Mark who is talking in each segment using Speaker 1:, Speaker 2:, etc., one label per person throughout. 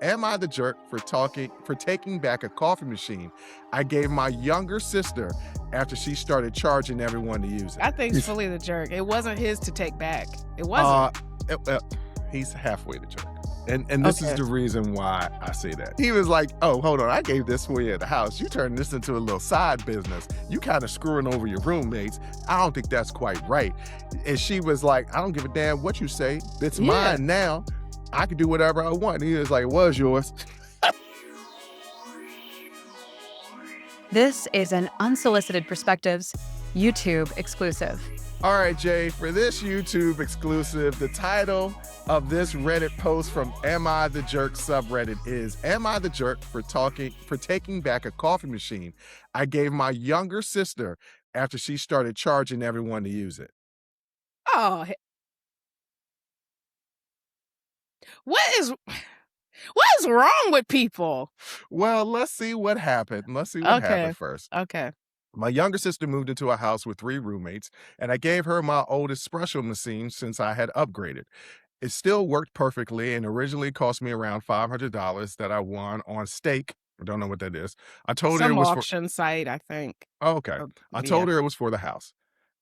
Speaker 1: Am I the jerk for taking back a coffee machine I gave my younger sister after she started charging everyone to use it?
Speaker 2: I think's
Speaker 1: He's
Speaker 2: fully the jerk. It wasn't his to take back. It
Speaker 1: uh,
Speaker 2: wasn't.
Speaker 1: he's halfway the jerk. And this is
Speaker 2: Okay.
Speaker 1: the reason why I say that. He was like, "Oh, hold on, I gave this for you at the house. You turned this into a little side business. You kind of screwing over your roommates. I don't think that's quite right." And she was like, "I don't give a damn what you say. It's
Speaker 2: Yeah.
Speaker 1: mine now. I can do whatever I want." And he was like, "It was yours."
Speaker 3: This is an Unsolicited Perspectives YouTube exclusive.
Speaker 1: All right, Jay, for this YouTube exclusive, the title of this Reddit post from Am I the Jerk subreddit is Am I the Jerk for taking back a coffee machine I gave my younger sister after she started charging everyone to use it?
Speaker 2: Oh, what is wrong with people?
Speaker 1: Well, let's see what happened. Let's see what
Speaker 2: Okay.
Speaker 1: happened first.
Speaker 2: Okay.
Speaker 1: My younger sister moved into a house with 3 roommates, and I gave her my old espresso machine since I had upgraded. It still worked perfectly and originally cost me around $500 that I won on stake. I don't know what that is. I told her it
Speaker 2: Some
Speaker 1: was for
Speaker 2: auction site, I think.
Speaker 1: oh, okay. I
Speaker 2: Yeah.
Speaker 1: told her it was for the house.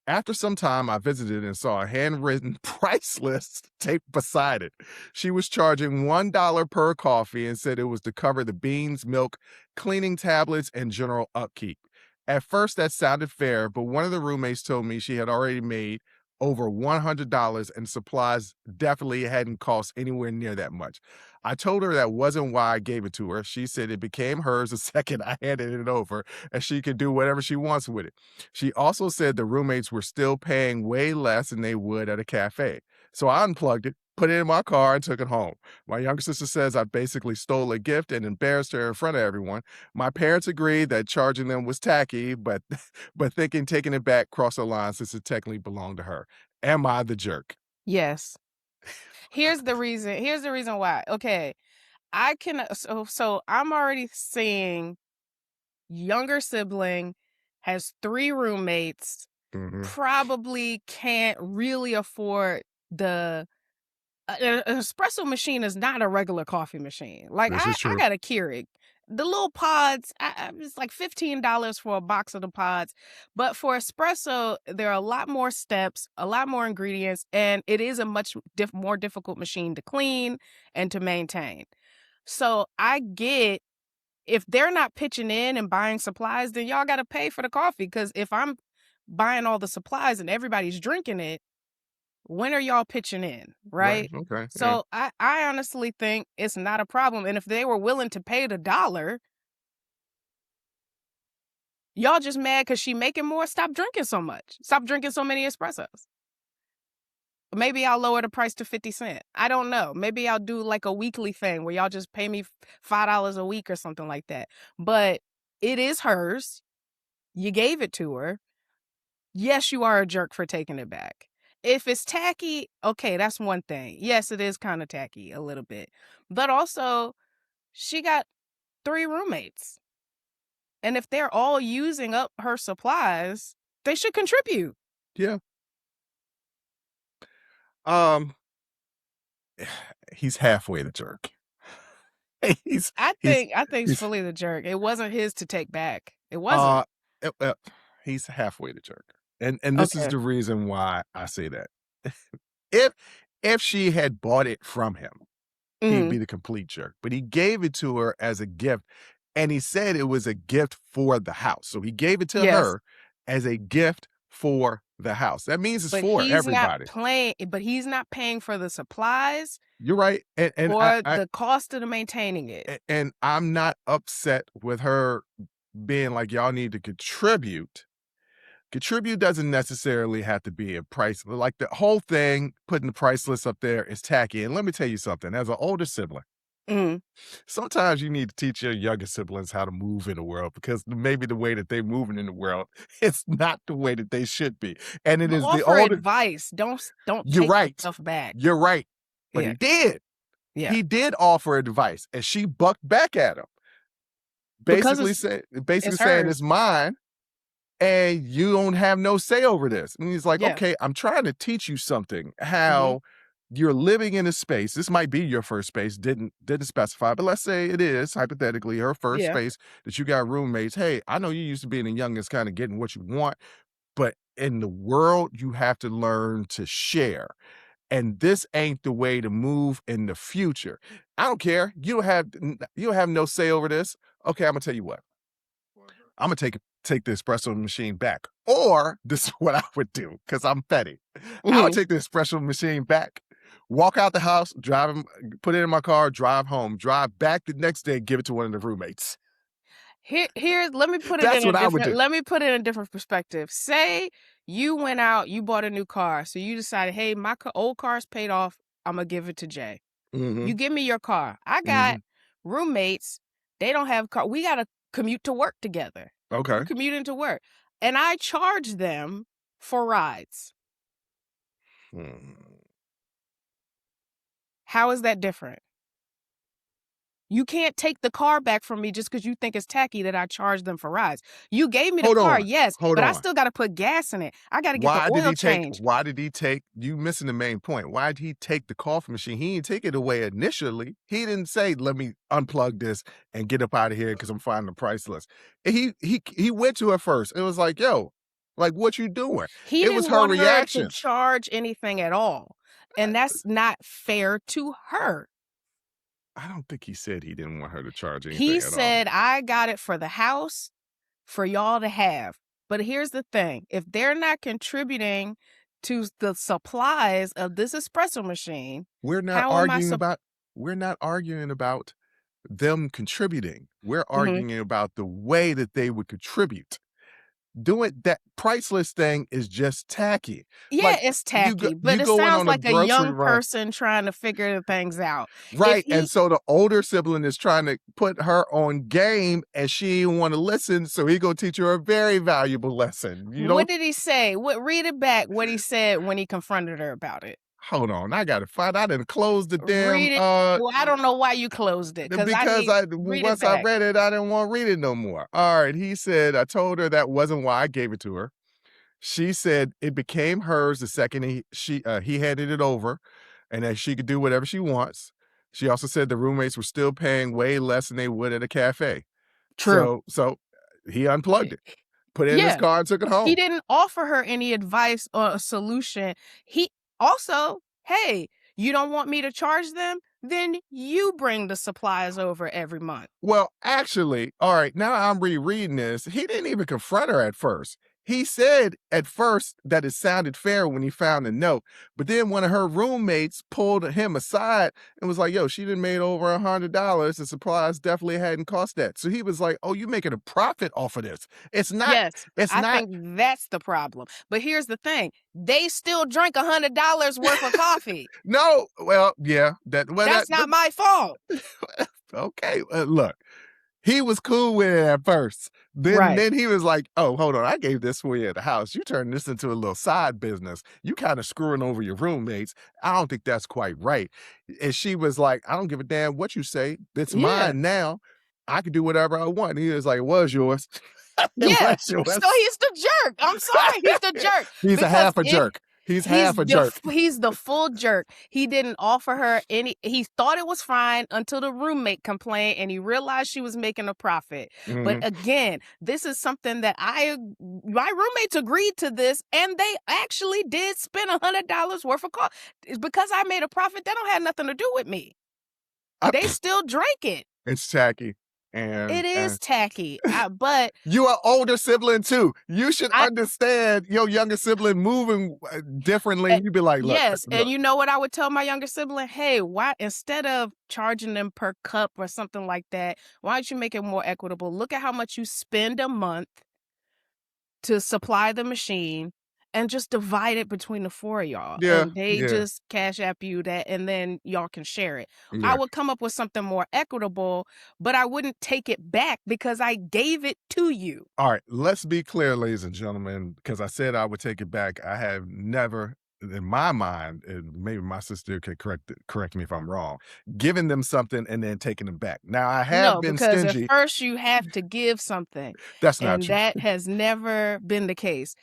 Speaker 1: After some time, I visited and saw a handwritten price list taped beside it. She was charging $1 per coffee and said it was to cover the beans, milk, cleaning tablets, and general upkeep. At first, that sounded fair, but one of the roommates told me she had already made over $100 and supplies definitely hadn't cost anywhere near that much. I told her that wasn't why I gave it to her. She said it became hers the second I handed it over and she could do whatever she wants with it. She also said the roommates were still paying way less than they would at a cafe. So I unplugged it, put it in my car, and took it home. My younger sister says I basically stole a gift and embarrassed her in front of everyone. My parents agreed that charging them was tacky, but but thinking taking it back crossed the line since it technically belonged to her. Am I the jerk?
Speaker 2: Yes. Here's the reason. Here's the reason why. Okay. I can so I'm already seeing younger sibling has 3 roommates,
Speaker 1: Mhm.
Speaker 2: probably can't really afford the an espresso machine is not a regular coffee machine. Like
Speaker 1: This is
Speaker 2: I
Speaker 1: true.
Speaker 2: got a Keurig. The little pods, it's like $15 for a box of the pods. But for espresso, there are a lot more steps, a lot more ingredients, and it is a much more difficult machine to clean and to maintain. So I get if they're not pitching in and buying supplies, then y'all got to pay for the coffee. Because if I'm buying all the supplies and everybody's drinking it, when are y'all pitching in,
Speaker 1: Right.
Speaker 2: right?
Speaker 1: Okay. Yeah.
Speaker 2: So I honestly think it's not a problem. And if they were willing to pay the dollar, y'all just mad because she making more. Stop drinking so much. Stop drinking so many espressos. Maybe I'll lower the price to 50 cents. I don't know. Maybe I'll do like a weekly thing where y'all just pay me $5 a week or something like that. But it is hers. You gave it to her. Yes, you are a jerk for taking it back. If it's tacky, okay, that's one thing. Yes, it is kind of tacky a little bit. But also, she got 3 roommates. And if they're all using up her supplies, they should contribute.
Speaker 1: Yeah. Um, he's halfway the jerk. he's
Speaker 2: I
Speaker 1: he's
Speaker 2: think it's
Speaker 1: he's
Speaker 2: fully the jerk. It wasn't his to take back. It wasn't.
Speaker 1: uh, uh, uh, he's halfway the jerk. And this is
Speaker 2: Okay.
Speaker 1: the reason why I say that. If if she had bought it from him, he'd
Speaker 2: Mhm.
Speaker 1: be the complete jerk. But he gave it to her as a gift, and he said it was a gift for the house. So he gave it to
Speaker 2: Yes.
Speaker 1: her as a gift for the house. That means it's
Speaker 2: But
Speaker 1: for everybody.
Speaker 2: he's not paying for the supplies
Speaker 1: You're right. And
Speaker 2: or the cost of maintaining it.
Speaker 1: and I'm not upset with her being like, y'all need to contribute. Contribute doesn't necessarily have to be a price. Like the whole thing, putting the price list up there is tacky. And let me tell you something, as an older sibling,
Speaker 2: Mhm.
Speaker 1: sometimes you need to teach your younger siblings how to move in the world because maybe the way that they're moving in the world is not the way that they should be. And it
Speaker 2: But
Speaker 1: is the
Speaker 2: offer
Speaker 1: older.
Speaker 2: advice. Don't
Speaker 1: You're
Speaker 2: take
Speaker 1: right.
Speaker 2: stuff back.
Speaker 1: You're right. But
Speaker 2: Yeah.
Speaker 1: he did.
Speaker 2: Yeah.
Speaker 1: He did offer advice, and she bucked back at him.
Speaker 2: Because
Speaker 1: Basically
Speaker 2: it's
Speaker 1: saying
Speaker 2: hers.
Speaker 1: it's mine and you don't have no say over this. And he's like,
Speaker 2: Yeah.
Speaker 1: okay, I'm trying to teach you something,
Speaker 2: Mhm.
Speaker 1: how you're living in a space. This might be your first space, didn't specify, but let's say it is hypothetically her first
Speaker 2: Yeah.
Speaker 1: space that you got roommates. Hey, I know you used to being the youngest, kind of getting what you want, but in the world, you have to learn to share. And this ain't the way to move in the future. I don't care. You don't have no say over this. Okay, I'm gonna tell you what. I'm gonna take the espresso machine back. Or this is what I would do, because I'm petty. I would
Speaker 2: Mhm.
Speaker 1: take the espresso machine back, walk out the house, put it in my car, drive home, drive back the next day, give it to one of the roommates.
Speaker 2: Here's let me put it
Speaker 1: That's
Speaker 2: in a
Speaker 1: what I would
Speaker 2: different
Speaker 1: do.
Speaker 2: let me put it in a different perspective. Say you went out, you bought a new car, so you decided, hey, my old car's paid off. I'm gonna give it to Jay.
Speaker 1: Mm-hmm.
Speaker 2: You give me your car. I
Speaker 1: Mm-hmm.
Speaker 2: got roommates. They don't have car. We gotta commute to work together.
Speaker 1: Okay.
Speaker 2: We're commuting to work, and I charge them for rides. How is that different? You can't take the car back from me just because you think it's tacky that I charge them for rides. You gave me the
Speaker 1: Hold
Speaker 2: car,
Speaker 1: on.
Speaker 2: yes,
Speaker 1: Hold
Speaker 2: but I
Speaker 1: on.
Speaker 2: still got to put gas in it. I got to get the oil change.
Speaker 1: Why did he take, you missing the main point. Why did he take the coffee machine? He didn't take it away initially. He didn't say, let me unplug this and get up out of here because I'm finding the price list. He went to her first. It was like, yo, like, what you doing?
Speaker 2: He
Speaker 1: It was
Speaker 2: didn't
Speaker 1: her
Speaker 2: want her to
Speaker 1: reaction.
Speaker 2: charge anything at all. And that's not fair to her.
Speaker 1: I don't think he said he didn't want her to charge anything
Speaker 2: He
Speaker 1: at all.
Speaker 2: said, I got it for the house for y'all to have. But here's the thing. If they're not contributing to the supplies of this espresso machine,
Speaker 1: We're not
Speaker 2: how am I
Speaker 1: arguing about them contributing. We're arguing about the way that they would contribute. Doing that priceless thing is just tacky.
Speaker 2: Yeah,
Speaker 1: Like,
Speaker 2: it's tacky, but
Speaker 1: you
Speaker 2: it
Speaker 1: go in
Speaker 2: sounds
Speaker 1: on a
Speaker 2: like a
Speaker 1: grocery
Speaker 2: young
Speaker 1: run,
Speaker 2: person trying to figure things out.
Speaker 1: right?
Speaker 2: If
Speaker 1: And
Speaker 2: he,
Speaker 1: so the older sibling is trying to put her on game, and she didn't want to listen. So he gonna teach her a very valuable lesson. You
Speaker 2: what
Speaker 1: don't
Speaker 2: did he say? Read it back. What he said when he confronted her about it.
Speaker 1: hold on. I gotta find. I didn't close the damn.
Speaker 2: Read it. Well, I don't know why you closed it because read it
Speaker 1: once I
Speaker 2: back.
Speaker 1: read it, I didn't want to read it no more. All right, he said, I told her that wasn't why I gave it to her. She said it became hers the second he handed it over, and that she could do whatever she wants. She also said the roommates were still paying way less than they would at a cafe.
Speaker 2: True.
Speaker 1: So he unplugged it, put it in his
Speaker 2: Yeah.
Speaker 1: car, and took it home.
Speaker 2: He didn't offer her any advice or a solution. He also, hey, you don't want me to charge them? Then you bring the supplies over every month.
Speaker 1: Well, actually, all right, now I'm rereading this. He didn't even confront her at first. He said at first that it sounded fair when he found the note, but then one of her roommates pulled him aside and was like, yo, she done made over $100. The supplies definitely hadn't cost that. So he was like, oh, you making a profit off of this. It's not,
Speaker 2: Yes,
Speaker 1: it's
Speaker 2: I
Speaker 1: not.
Speaker 2: think that's the problem. But here's the thing. They still drank $100 worth of coffee.
Speaker 1: No, well, yeah.
Speaker 2: That's not my fault.
Speaker 1: Okay, look. He was cool with it at first. Then he was like, oh, hold on. I gave this for you at the house. You turned this into a little side business. You kind of screwing over your roommates. I don't think that's quite right. And she was like, I don't give a damn what you say. It's mine now. I can do whatever I want. And he was like, it was yours.
Speaker 2: Yeah.
Speaker 1: Was yours.
Speaker 2: So he's the jerk. I'm sorry. He's the jerk.
Speaker 1: He's a half a jerk. He's half a jerk.
Speaker 2: He's the full jerk. He didn't offer her any. He thought it was fine until the roommate complained and he realized she was making a profit. But again, this is something that my roommates agreed to this, and they actually did spend $100 worth of coffee. Because I made a profit, that don't have nothing to do with me. They still drank it.
Speaker 1: It's tacky. And
Speaker 2: it is tacky, but
Speaker 1: you're an older sibling too. You should understand your younger sibling moving differently. You'd be like, look,
Speaker 2: yes.
Speaker 1: look.
Speaker 2: And you know what I would tell my younger sibling? Hey, why, instead of charging them per cup or something like that, why don't you make it more equitable? Look at how much you spend a month to supply the machine and just divide it between the four of y'all.
Speaker 1: Yeah,
Speaker 2: and they just cash app you that, and then y'all can share it.
Speaker 1: Yeah.
Speaker 2: I would come up with something more equitable, but I wouldn't take it back because I gave it to you.
Speaker 1: All right, let's be clear, ladies and gentlemen, because I said I would take it back. I have never, in my mind, and maybe my sister could correct me if I'm wrong, giving them something and then taking them back. Now, I have been
Speaker 2: because
Speaker 1: stingy.
Speaker 2: At first you have to give something.
Speaker 1: That's not
Speaker 2: and
Speaker 1: true.
Speaker 2: That has never been the case.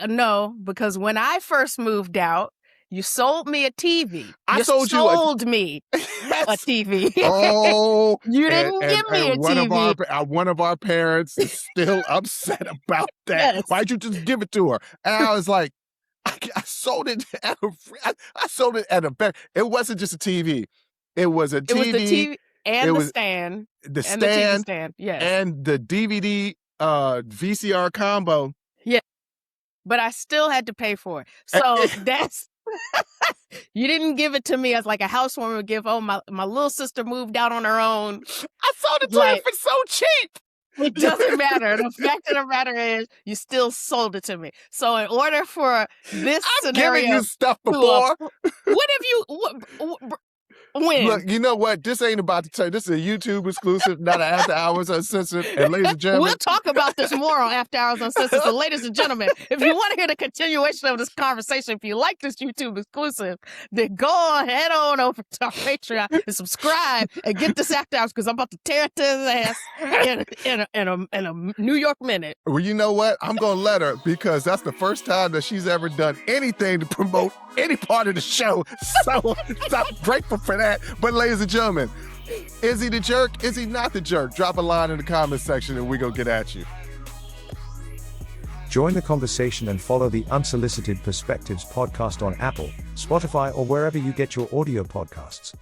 Speaker 2: No, because when I first moved out, You sold me a TV.
Speaker 1: I
Speaker 2: You
Speaker 1: sold you
Speaker 2: sold me a
Speaker 1: Yes.
Speaker 2: TV.
Speaker 1: Oh,
Speaker 2: You didn't give me a TV.
Speaker 1: One of our parents is still upset about that.
Speaker 2: Yes.
Speaker 1: Why'd you just give it to her? And I was like, I sold it at I sold it at a better. It wasn't just a TV. It was a TV.
Speaker 2: It was the TV and
Speaker 1: It
Speaker 2: the
Speaker 1: was
Speaker 2: stand.
Speaker 1: the
Speaker 2: And the TV
Speaker 1: stand
Speaker 2: stand. Yes.
Speaker 1: and the DVD VCR combo.
Speaker 2: But I still had to pay for it. So that's you didn't give it to me as like a housewarming would give. Oh, my little sister moved out on her own.
Speaker 1: I sold it to you for so cheap.
Speaker 2: It doesn't matter. The fact of the matter is you still sold it to me. So in order for this
Speaker 1: I've
Speaker 2: scenario,
Speaker 1: given you stuff before.
Speaker 2: what have you when?
Speaker 1: Look, you know what? This ain't about to turn. This is a YouTube exclusive, not an After Hours Uncensored. And ladies and gentlemen,
Speaker 2: We'll talk about this more on After Hours Uncensored. So ladies and gentlemen, if you want to hear the continuation of this conversation, if you like this YouTube exclusive, then go on, head on over to our Patreon and subscribe and get this After Hours, because I'm about to tear it to his ass in a New York minute.
Speaker 1: well, you know what? I'm going to let her, because that's the first time that she's ever done anything to promote any part of the show. So I'm grateful for that. But ladies and gentlemen, is he the jerk? Is he not the jerk? Drop a line in the comment section and we go get at you.
Speaker 4: Join the conversation and follow the Unsolicited Perspectives podcast on Apple, Spotify, or wherever you get your audio podcasts.